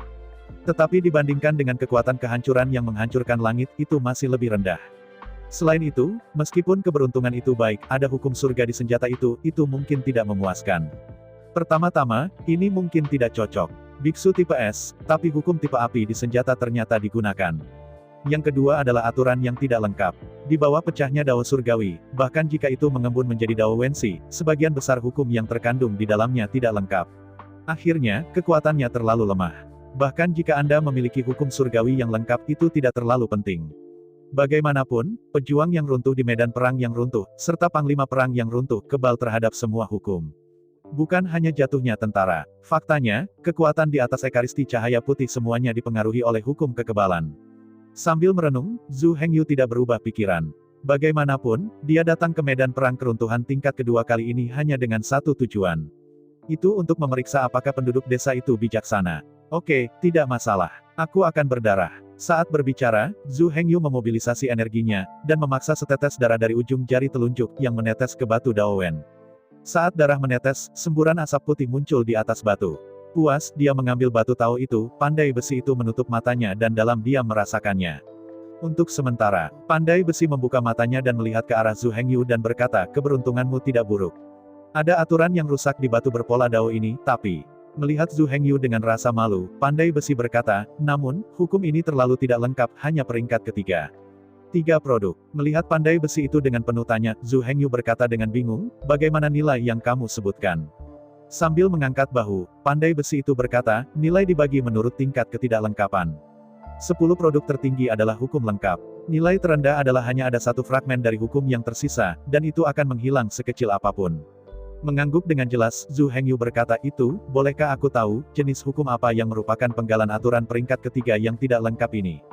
Tetapi dibandingkan dengan kekuatan kehancuran yang menghancurkan langit, itu masih lebih rendah. Selain itu, meskipun keberuntungan itu baik, ada hukum surga di senjata itu mungkin tidak memuaskan. Pertama-tama, ini mungkin tidak cocok. Biksu tipe S, tapi hukum tipe api di senjata ternyata digunakan. Yang kedua adalah aturan yang tidak lengkap. Di bawah pecahnya Dao Surgawi, bahkan jika itu mengembun menjadi Dao Wensi, sebagian besar hukum yang terkandung di dalamnya tidak lengkap. Akhirnya, kekuatannya terlalu lemah. Bahkan jika Anda memiliki hukum surgawi yang lengkap, itu tidak terlalu penting. Bagaimanapun, pejuang yang runtuh di medan perang yang runtuh, serta panglima perang yang runtuh, kebal terhadap semua hukum. Bukan hanya jatuhnya tentara. Faktanya, kekuatan di atas ekaristi cahaya putih semuanya dipengaruhi oleh hukum kekebalan. Sambil merenung, Zhu Hengyu tidak berubah pikiran. Bagaimanapun, dia datang ke medan perang keruntuhan tingkat kedua kali ini hanya dengan satu tujuan. Itu untuk memeriksa apakah penduduk desa itu bijaksana. Oke, tidak masalah. Aku akan berdarah. Saat berbicara, Zhu Hengyu memobilisasi energinya, dan memaksa setetes darah dari ujung jari telunjuk yang menetes ke batu Daowen. Saat darah menetes, semburan asap putih muncul di atas batu. Puas, dia mengambil batu Tao itu, pandai besi itu menutup matanya dan dalam diam merasakannya. Untuk sementara, pandai besi membuka matanya dan melihat ke arah Zhu Hengyu dan berkata, keberuntunganmu tidak buruk. Ada aturan yang rusak di batu berpola Dao ini, tapi... Melihat Zhu Hengyu dengan rasa malu, pandai besi berkata, namun, hukum ini terlalu tidak lengkap, hanya peringkat ketiga. 3 produk. Melihat pandai besi itu dengan penuh tanya, Zhu Hengyu berkata dengan bingung, bagaimana nilai yang kamu sebutkan? Sambil mengangkat bahu, pandai besi itu berkata, nilai dibagi menurut tingkat ketidaklengkapan. 10 produk tertinggi adalah hukum lengkap. Nilai terendah adalah hanya ada satu fragmen dari hukum yang tersisa, dan itu akan menghilang sekecil apapun. Mengangguk dengan jelas, Zhu Hengyu berkata, itu, bolehkah aku tahu, jenis hukum apa yang merupakan penggalan aturan peringkat ketiga yang tidak lengkap ini?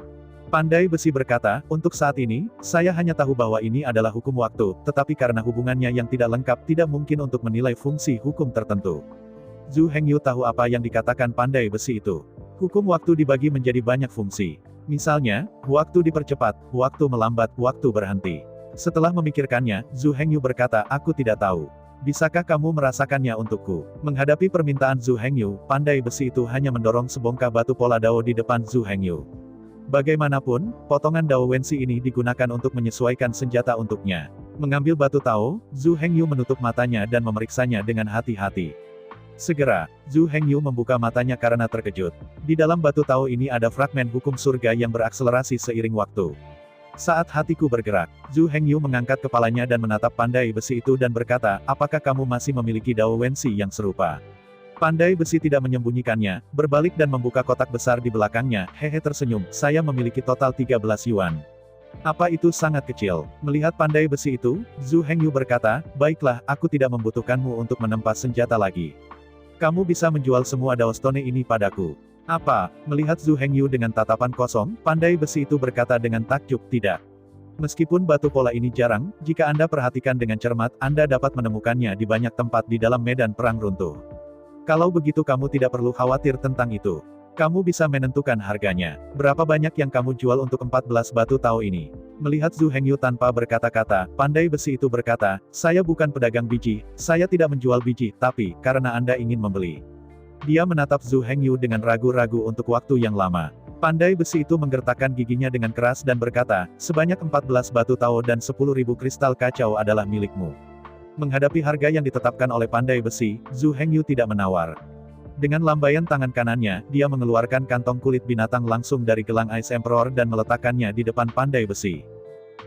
Pandai besi berkata, untuk saat ini, saya hanya tahu bahwa ini adalah hukum waktu, tetapi karena hubungannya yang tidak lengkap tidak mungkin untuk menilai fungsi hukum tertentu. Zhu Hengyu tahu apa yang dikatakan pandai besi itu. Hukum waktu dibagi menjadi banyak fungsi. Misalnya, waktu dipercepat, waktu melambat, waktu berhenti. Setelah memikirkannya, Zhu Hengyu berkata, aku tidak tahu. Bisakah kamu merasakannya untukku? Menghadapi permintaan Zhu Hengyu, pandai besi itu hanya mendorong sebongkah batu pola Dao di depan Zhu Hengyu. Bagaimanapun, potongan Dao Wensi ini digunakan untuk menyesuaikan senjata untuknya. Mengambil batu Tao, Zhu Hengyu menutup matanya dan memeriksanya dengan hati-hati. Segera, Zhu Hengyu membuka matanya karena terkejut. Di dalam batu Tao ini ada fragmen hukum surga yang berakselerasi seiring waktu. Saat hatiku bergerak, Zhu Hengyu mengangkat kepalanya dan menatap pandai besi itu dan berkata, apakah kamu masih memiliki Dao Wensi yang serupa? Pandai besi tidak menyembunyikannya, berbalik dan membuka kotak besar di belakangnya, hehe tersenyum, saya memiliki total 13 yuan. Apa itu sangat kecil? Melihat pandai besi itu, Zhu Hengyu berkata, baiklah, aku tidak membutuhkanmu untuk menempa senjata lagi. Kamu bisa menjual semua Dao Stone ini padaku. Apa? Melihat Zhu Hengyu dengan tatapan kosong, pandai besi itu berkata dengan takjub, tidak. Meskipun batu pola ini jarang, jika Anda perhatikan dengan cermat, Anda dapat menemukannya di banyak tempat di dalam medan perang runtuh. Kalau begitu kamu tidak perlu khawatir tentang itu. Kamu bisa menentukan harganya. Berapa banyak yang kamu jual untuk 14 batu Tao ini? Melihat Zhu Hengyu tanpa berkata-kata, pandai besi itu berkata, saya bukan pedagang biji, saya tidak menjual biji, tapi, karena Anda ingin membeli. Dia menatap Zhu Hengyu dengan ragu-ragu untuk waktu yang lama. Pandai besi itu menggertakkan giginya dengan keras dan berkata, sebanyak 14 batu Tao dan 10.000 kristal kacau adalah milikmu. Menghadapi harga yang ditetapkan oleh pandai besi, Zhu Hengyu tidak menawar. Dengan lambaian tangan kanannya, dia mengeluarkan kantong kulit binatang langsung dari gelang Ice Emperor dan meletakkannya di depan pandai besi.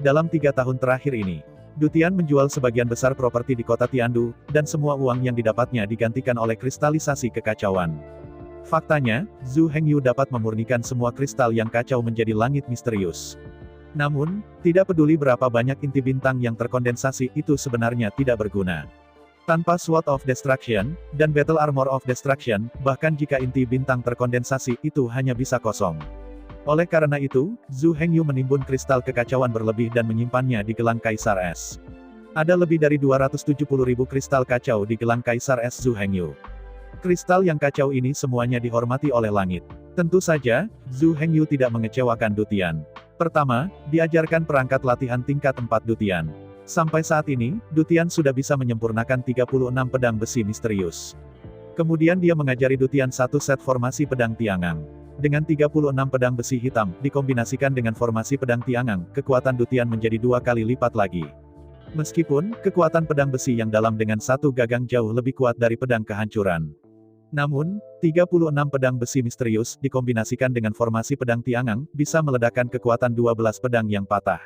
Dalam 3 tahun terakhir ini, Du Tian menjual sebagian besar properti di kota Tiandu, dan semua uang yang didapatnya digantikan oleh kristalisasi kekacauan. Faktanya, Zhu Hengyu dapat memurnikan semua kristal yang kacau menjadi langit misterius. Namun, tidak peduli berapa banyak inti bintang yang terkondensasi, itu sebenarnya tidak berguna. Tanpa Sword of Destruction, dan Battle Armor of Destruction, bahkan jika inti bintang terkondensasi, itu hanya bisa kosong. Oleh karena itu, Zhu Hengyu menimbun kristal kekacauan berlebih dan menyimpannya di gelang Kaisar Es. Ada lebih dari 270.000 kristal kacau di gelang Kaisar Es Zhu Hengyu. Kristal yang kacau ini semuanya dihormati oleh langit. Tentu saja, Zhu Hengyu tidak mengecewakan Du Tian. Pertama, diajarkan perangkat latihan tingkat 4 Du Tian. Sampai saat ini, Du Tian sudah bisa menyempurnakan 36 pedang besi misterius. Kemudian dia mengajari Du Tian satu set formasi pedang Tiangang. Dengan 36 pedang besi hitam, dikombinasikan dengan formasi pedang Tiangang, kekuatan Du Tian menjadi 2 kali lipat lagi. Meskipun, kekuatan pedang besi yang dalam dengan satu gagang jauh lebih kuat dari pedang kehancuran. Namun, 36 pedang besi misterius, dikombinasikan dengan formasi pedang Tiangang, bisa meledakkan kekuatan 12 pedang yang patah.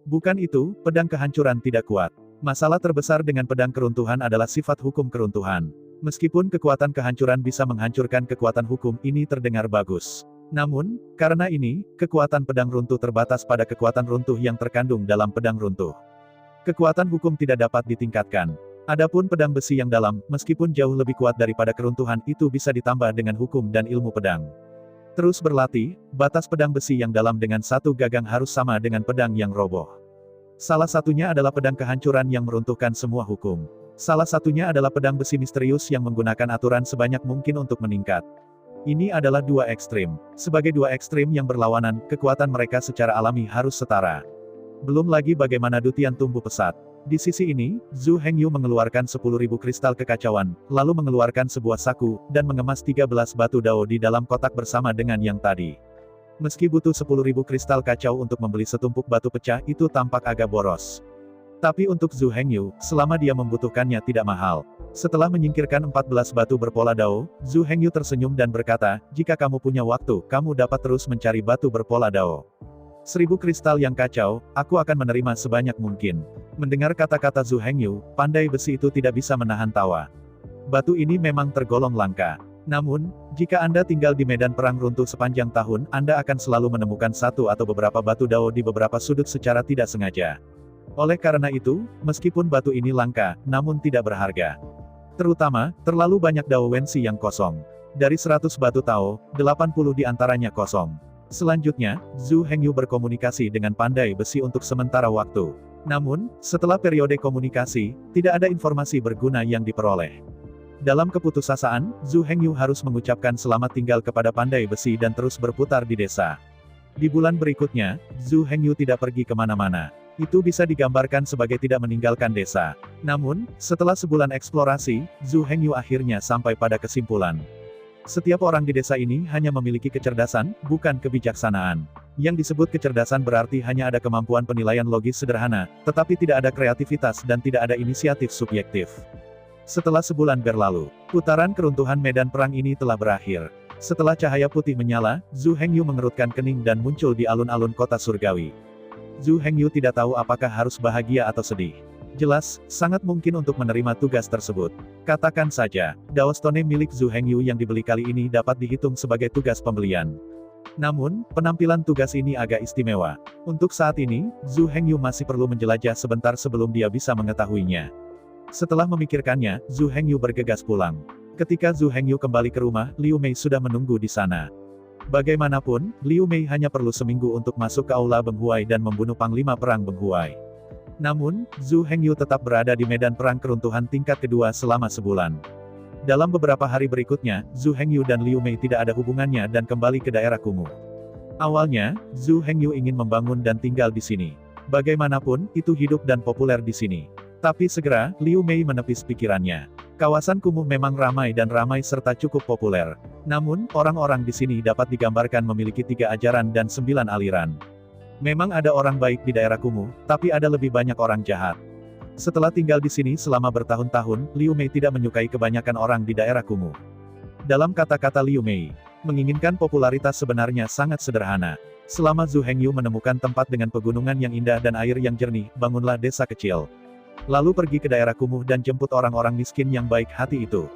Bukan itu, pedang kehancuran tidak kuat. Masalah terbesar dengan pedang keruntuhan adalah sifat hukum keruntuhan. Meskipun kekuatan kehancuran bisa menghancurkan kekuatan hukum, ini terdengar bagus. Namun, karena ini, kekuatan pedang runtuh terbatas pada kekuatan runtuh yang terkandung dalam pedang runtuh. Kekuatan hukum tidak dapat ditingkatkan. Adapun pedang besi yang dalam, meskipun jauh lebih kuat daripada keruntuhan, itu bisa ditambah dengan hukum dan ilmu pedang. Terus berlatih, batas pedang besi yang dalam dengan satu gagang harus sama dengan pedang yang roboh. Salah satunya adalah pedang kehancuran yang meruntuhkan semua hukum. Salah satunya adalah pedang besi misterius yang menggunakan aturan sebanyak mungkin untuk meningkat. Ini adalah dua ekstrim. Sebagai dua ekstrim yang berlawanan, kekuatan mereka secara alami harus setara. Belum lagi bagaimana Du Tian tumbuh pesat. Di sisi ini, Zhu Hengyu mengeluarkan 10.000 kristal kekacauan, lalu mengeluarkan sebuah saku, dan mengemas 13 batu dao di dalam kotak bersama dengan yang tadi. Meski butuh 10.000 kristal kacau untuk membeli setumpuk batu pecah, itu tampak agak boros. Tapi untuk Zhu Hengyu, selama dia membutuhkannya tidak mahal. Setelah menyingkirkan 14 batu berpola dao, Zhu Hengyu tersenyum dan berkata, jika kamu punya waktu, kamu dapat terus mencari batu berpola dao. 1000 kristal yang kacau, aku akan menerima sebanyak mungkin. Mendengar kata-kata Zhu Hengyu, pandai besi itu tidak bisa menahan tawa. Batu ini memang tergolong langka. Namun, jika Anda tinggal di medan perang runtuh sepanjang tahun, Anda akan selalu menemukan satu atau beberapa batu dao di beberapa sudut secara tidak sengaja. Oleh karena itu, meskipun batu ini langka, namun tidak berharga. Terutama, terlalu banyak dao wensi yang kosong. Dari 100 batu tao, 80 diantaranya kosong. Selanjutnya, Zhu Hengyu berkomunikasi dengan pandai besi untuk sementara waktu. Namun, setelah periode komunikasi, tidak ada informasi berguna yang diperoleh. Dalam keputusasaan, Zhu Hengyu harus mengucapkan selamat tinggal kepada pandai besi dan terus berputar di desa. Di bulan berikutnya, Zhu Hengyu tidak pergi kemana-mana. Itu bisa digambarkan sebagai tidak meninggalkan desa. Namun, setelah sebulan eksplorasi, Zhu Hengyu akhirnya sampai pada kesimpulan. Setiap orang di desa ini hanya memiliki kecerdasan, bukan kebijaksanaan. Yang disebut kecerdasan berarti hanya ada kemampuan penilaian logis sederhana, tetapi tidak ada kreativitas dan tidak ada inisiatif subjektif. Setelah sebulan berlalu, putaran keruntuhan medan perang ini telah berakhir. Setelah cahaya putih menyala, Zhu Hengyu mengerutkan kening dan muncul di alun-alun kota surgawi. Zhu Hengyu tidak tahu apakah harus bahagia atau sedih. Jelas, sangat mungkin untuk menerima tugas tersebut. Katakan saja, Dao Stone milik Zhu Hengyu yang dibeli kali ini dapat dihitung sebagai tugas pembelian. Namun, penampilan tugas ini agak istimewa. Untuk saat ini, Zhu Hengyu masih perlu menjelajah sebentar sebelum dia bisa mengetahuinya. Setelah memikirkannya, Zhu Hengyu bergegas pulang. Ketika Zhu Hengyu kembali ke rumah, Liu Mei sudah menunggu di sana. Bagaimanapun, Liu Mei hanya perlu seminggu untuk masuk ke aula Beng Huai dan membunuh panglima perang Beng Huai. Namun, Zhu Hengyu tetap berada di medan perang keruntuhan tingkat kedua selama sebulan. Dalam beberapa hari berikutnya, Zhu Hengyu dan Liu Mei tidak ada hubungannya dan kembali ke daerah kumuh. Awalnya, Zhu Hengyu ingin membangun dan tinggal di sini. Bagaimanapun, itu hidup dan populer di sini. Tapi segera, Liu Mei menepis pikirannya. Kawasan kumuh memang ramai dan ramai serta cukup populer. Namun, orang-orang di sini dapat digambarkan memiliki 3 ajaran dan 9 aliran. Memang ada orang baik di daerah kumuh, tapi ada lebih banyak orang jahat. Setelah tinggal di sini selama bertahun-tahun, Liu Mei tidak menyukai kebanyakan orang di daerah kumuh. Dalam kata-kata Liu Mei, menginginkan popularitas sebenarnya sangat sederhana. Selama Zhu Hengyu menemukan tempat dengan pegunungan yang indah dan air yang jernih, bangunlah desa kecil. Lalu pergi ke daerah kumuh dan jemput orang-orang miskin yang baik hati itu.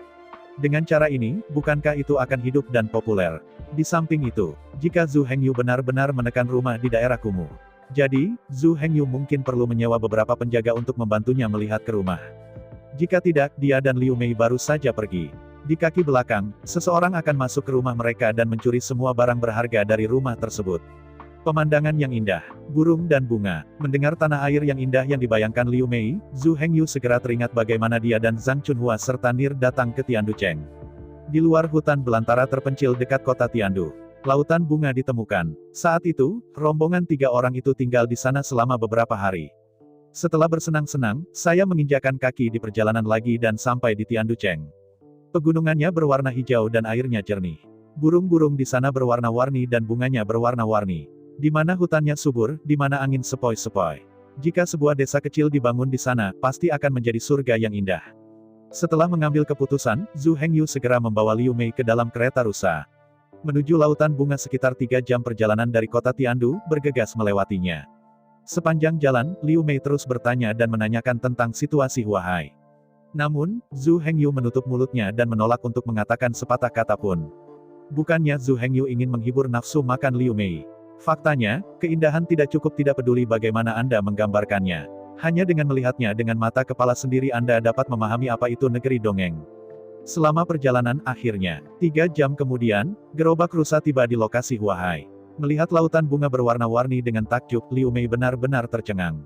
Dengan cara ini, bukankah itu akan hidup dan populer? Di samping itu, jika Zhu Hengyu benar-benar menekan rumah di daerah kumuh, jadi, Zhu Hengyu mungkin perlu menyewa beberapa penjaga untuk membantunya melihat ke rumah. Jika tidak, dia dan Liu Mei baru saja pergi. Di kaki belakang, seseorang akan masuk ke rumah mereka dan mencuri semua barang berharga dari rumah tersebut. Pemandangan yang indah, burung dan bunga, mendengar tanah air yang indah yang dibayangkan Liu Mei, Zhu Hengyu segera teringat bagaimana dia dan Zhang Chunhua serta Nir datang ke Tianducheng. Di luar hutan belantara terpencil dekat kota Tiandu, lautan bunga ditemukan. Saat itu, rombongan 3 orang itu tinggal di sana selama beberapa hari. Setelah bersenang-senang, saya menginjakan kaki di perjalanan lagi dan sampai di Tianducheng. Pegunungannya berwarna hijau dan airnya jernih. Burung-burung di sana berwarna-warni dan bunganya berwarna-warni. Di mana hutannya subur, di mana angin sepoi-sepoi. Jika sebuah desa kecil dibangun di sana, pasti akan menjadi surga yang indah. Setelah mengambil keputusan, Zhu Hengyu segera membawa Liu Mei ke dalam kereta rusa. Menuju lautan bunga sekitar 3 jam perjalanan dari kota Tiandu, bergegas melewatinya. Sepanjang jalan, Liu Mei terus bertanya dan menanyakan tentang situasi Huahai. Namun, Zhu Hengyu menutup mulutnya dan menolak untuk mengatakan sepatah kata pun. Bukannya Zhu Hengyu ingin menghibur nafsu makan Liu Mei. Faktanya, keindahan tidak cukup, tidak peduli bagaimana Anda menggambarkannya. Hanya dengan melihatnya dengan mata kepala sendiri Anda dapat memahami apa itu negeri dongeng. Selama perjalanan, akhirnya, 3 jam kemudian, gerobak rusa tiba di lokasi Huahai. Melihat lautan bunga berwarna-warni dengan takjub, Liu Mei benar-benar tercengang.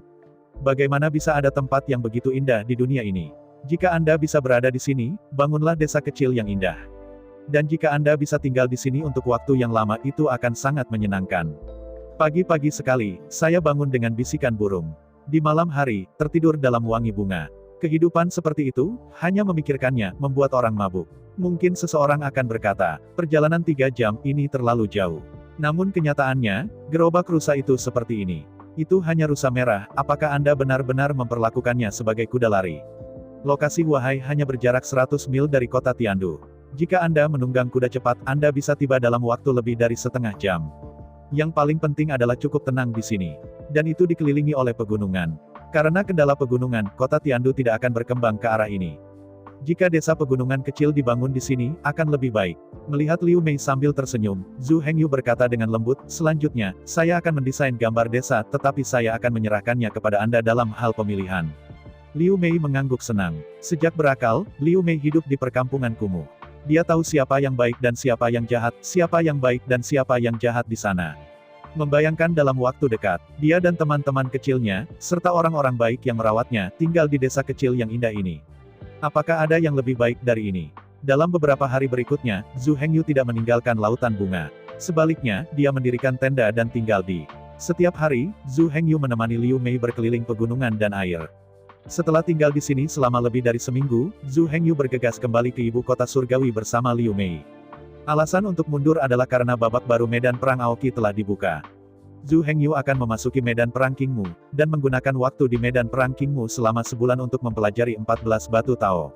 Bagaimana bisa ada tempat yang begitu indah di dunia ini? Jika Anda bisa berada di sini, bangunlah desa kecil yang indah. Dan jika Anda bisa tinggal di sini untuk waktu yang lama, itu akan sangat menyenangkan. Pagi-pagi sekali, saya bangun dengan bisikan burung. Di malam hari, tertidur dalam wangi bunga. Kehidupan seperti itu, hanya memikirkannya, membuat orang mabuk. Mungkin seseorang akan berkata, perjalanan 3 jam ini terlalu jauh. Namun kenyataannya, gerobak rusa itu seperti ini. Itu hanya rusa merah, apakah Anda benar-benar memperlakukannya sebagai kuda lari? Lokasi Huahai hanya berjarak 100 mil dari kota Tiandu. Jika Anda menunggang kuda cepat, Anda bisa tiba dalam waktu lebih dari setengah jam. Yang paling penting adalah cukup tenang di sini. Dan itu dikelilingi oleh pegunungan. Karena kendala pegunungan, kota Tiandu tidak akan berkembang ke arah ini. Jika desa pegunungan kecil dibangun di sini, akan lebih baik. Melihat Liu Mei sambil tersenyum, Zhu Hengyu berkata dengan lembut, selanjutnya, saya akan mendesain gambar desa, tetapi saya akan menyerahkannya kepada Anda dalam hal pemilihan. Liu Mei mengangguk senang. Sejak berakal, Liu Mei hidup di perkampungan kumuh. Dia tahu siapa yang baik dan siapa yang jahat, siapa yang baik dan siapa yang jahat di sana. Membayangkan dalam waktu dekat, dia dan teman-teman kecilnya, serta orang-orang baik yang merawatnya, tinggal di desa kecil yang indah ini. Apakah ada yang lebih baik dari ini? Dalam beberapa hari berikutnya, Zhu Hengyu tidak meninggalkan lautan bunga. Sebaliknya, dia mendirikan tenda dan tinggal di. Setiap hari, Zhu Hengyu menemani Liu Mei berkeliling pegunungan dan air. Setelah tinggal di sini selama lebih dari seminggu, Zhu Hengyu bergegas kembali ke ibu kota surgawi bersama Liu Mei. Alasan untuk mundur adalah karena babak baru medan perang Aoki telah dibuka. Zhu Hengyu akan memasuki medan perang Qingmu, dan menggunakan waktu di medan perang Qingmu selama sebulan untuk mempelajari 14 batu Tao.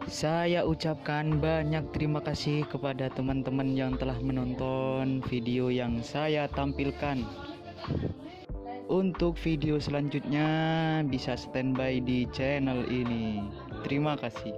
Saya ucapkan banyak terima kasih kepada teman-teman yang telah menonton video yang saya tampilkan. Untuk video selanjutnya bisa standby di channel ini. Terima kasih.